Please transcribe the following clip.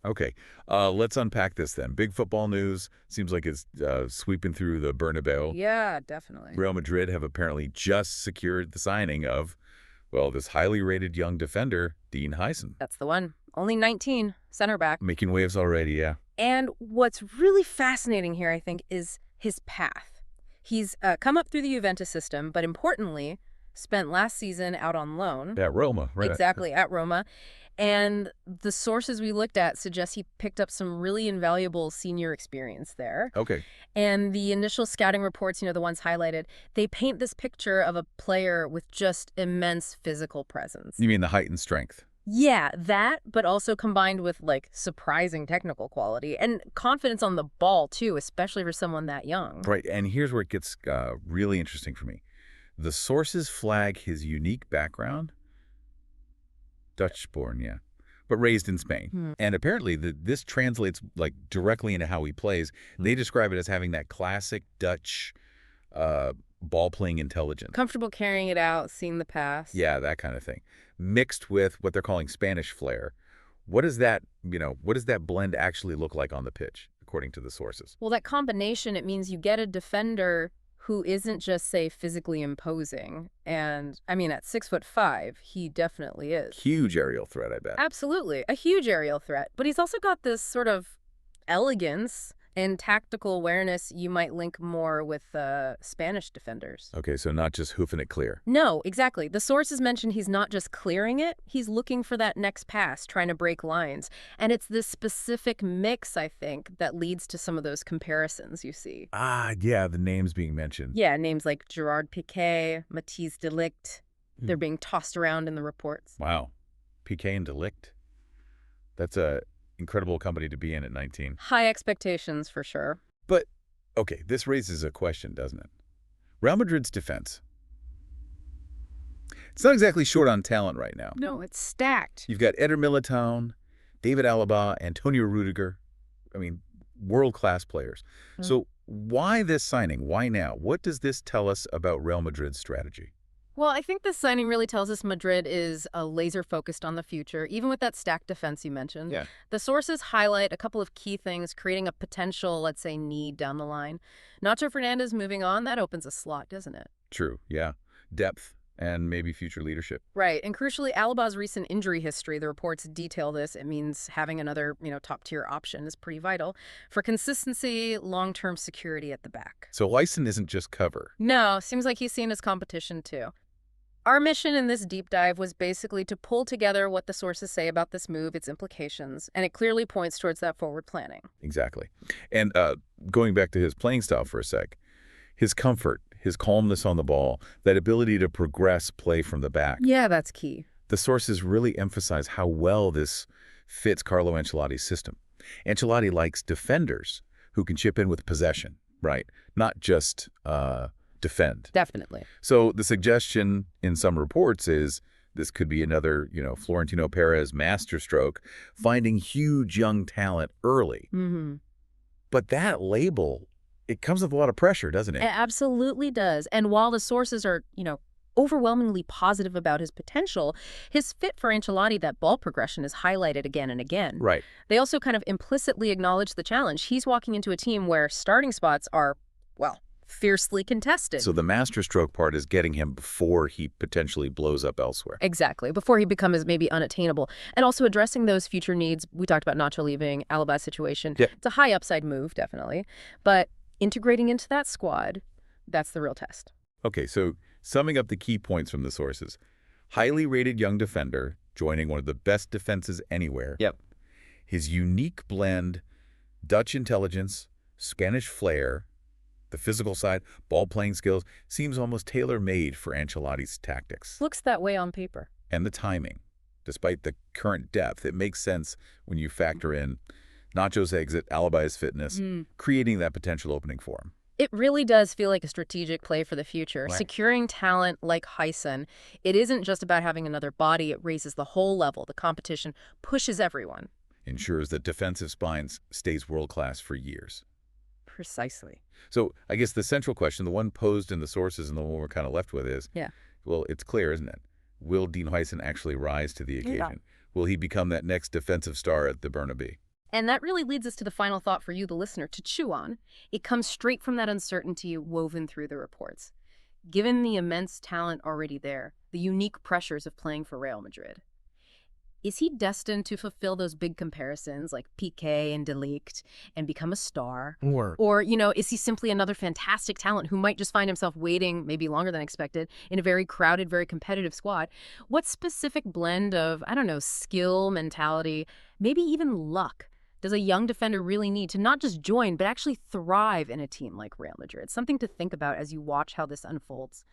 Okay, let's unpack this then. Big football news seems like it's sweeping through the Bernabeu. Yeah, definitely. Real Madrid have apparently just secured the signing of, well, this highly rated young defender, Dean Huijsen. That's the one. Only 19, center back. Making waves already, yeah. And what's really fascinating here, I think, is his path. He's come up through the Juventus system, but importantly, spent last season out on loan. At Roma, right? Exactly, at Roma. And the sources we looked at suggest he picked up some really invaluable senior experience there. Okay. And the initial scouting reports, the ones highlighted, they paint this picture of a player with just immense physical presence. You mean the height and strength? Yeah, that, but also combined with surprising technical quality and confidence on the ball too, especially for someone that young. Right, and here's where it gets really interesting for me. The sources flag his unique background. Dutch-born, yeah, but raised in Spain. Hmm. And apparently this translates directly into how he plays. They describe it as having that classic Dutch ball-playing intelligence. Comfortable carrying it out, seeing the pass. Yeah, that kind of thing. Mixed with what they're calling Spanish flair. What does that blend actually look like on the pitch, according to the sources? Well, that combination, it means you get a defender who isn't just, say, physically imposing. And, I mean, at 6'5", he definitely is. Huge aerial threat, I bet. Absolutely. A huge aerial threat. But he's also got this sort of elegance and tactical awareness you might link more with Spanish defenders. Okay, so not just hoofing it clear. No, exactly. The sources mention he's not just clearing it, he's looking for that next pass, trying to break lines. And it's this specific mix, I think, that leads to some of those comparisons you see. Ah, yeah, the names being mentioned. Yeah, names like Gerard Piqué, Matthijs de Ligt, they're being tossed around in the reports. Wow. Piqué and de Ligt. That's a incredible company to be in at 19. High expectations, for sure. But, okay, this raises a question, doesn't it? Real Madrid's defense. It's not exactly short on talent right now. No, it's stacked. You've got Eder Militão, David Alaba, Antonio Rudiger. I mean, world-class players. So why this signing? Why now? What does this tell us about Real Madrid's strategy? Well, I think this signing really tells us Madrid is laser-focused on the future, even with that stacked defense you mentioned. Yeah. The sources highlight a couple of key things, creating a potential, let's say, need down the line. Nacho Fernandez moving on, that opens a slot, doesn't it? True, yeah. Depth and maybe future leadership. Right, and crucially, Alaba's recent injury history, the reports detail this. It means having another, top-tier option is pretty vital for consistency, long-term security at the back. So Huijsen isn't just cover. No, seems like he's seen as competition, too. Our mission in this deep dive was basically to pull together what the sources say about this move, its implications, and it clearly points towards that forward planning. Exactly. And going back to his playing style for a sec, his comfort, his calmness on the ball, that ability to progress play from the back. Yeah, that's key. The sources really emphasize how well this fits Carlo Ancelotti's system. Ancelotti likes defenders who can chip in with possession, right? Not just defend. Definitely. So the suggestion in some reports is this could be another, Florentino Perez masterstroke, finding huge young talent early. Mm-hmm. But that label, it comes with a lot of pressure, doesn't it? It absolutely does. And while the sources are, overwhelmingly positive about his potential, his fit for Ancelotti, that ball progression, is highlighted again and again. Right. They also kind of implicitly acknowledge the challenge. He's walking into a team where starting spots are, well, fiercely contested. So the masterstroke part is getting him before he potentially blows up elsewhere. Exactly, before he becomes maybe unattainable. And also addressing those future needs. We talked about Nacho leaving, Alaba's situation. Yeah. It's a high upside move, definitely. But integrating into that squad, that's the real test. Okay, so summing up the key points from the sources. Highly rated young defender, joining one of the best defenses anywhere. Yep. His unique blend, Dutch intelligence, Spanish flair, the physical side, ball-playing skills, seems almost tailor-made for Ancelotti's tactics. Looks that way on paper. And the timing. Despite the current depth, it makes sense when you factor in Nacho's exit, Alaba's fitness, creating that potential opening for him. It really does feel like a strategic play for the future. Right. Securing talent like Huijsen, it isn't just about having another body. It raises the whole level. The competition pushes everyone. Ensures that defensive spines stays world-class for years. Precisely. So I guess the central question, the one posed in the sources and the one we're kind of left with is, Yeah. well, it's clear, isn't it? Will Dean Huijsen actually rise to the occasion? Will he become that next defensive star at the Bernabeu? And that really leads us to the final thought for you, the listener, to chew on. It comes straight from that uncertainty woven through the reports. Given the immense talent already there, the unique pressures of playing for Real Madrid, is he destined to fulfill those big comparisons like Piqué and De Ligt and become a star? Or, is he simply another fantastic talent who might just find himself waiting, maybe longer than expected, in a very crowded, very competitive squad? What specific blend of, I don't know, skill, mentality, maybe even luck does a young defender really need to not just join, but actually thrive in a team like Real Madrid? Something to think about as you watch how this unfolds.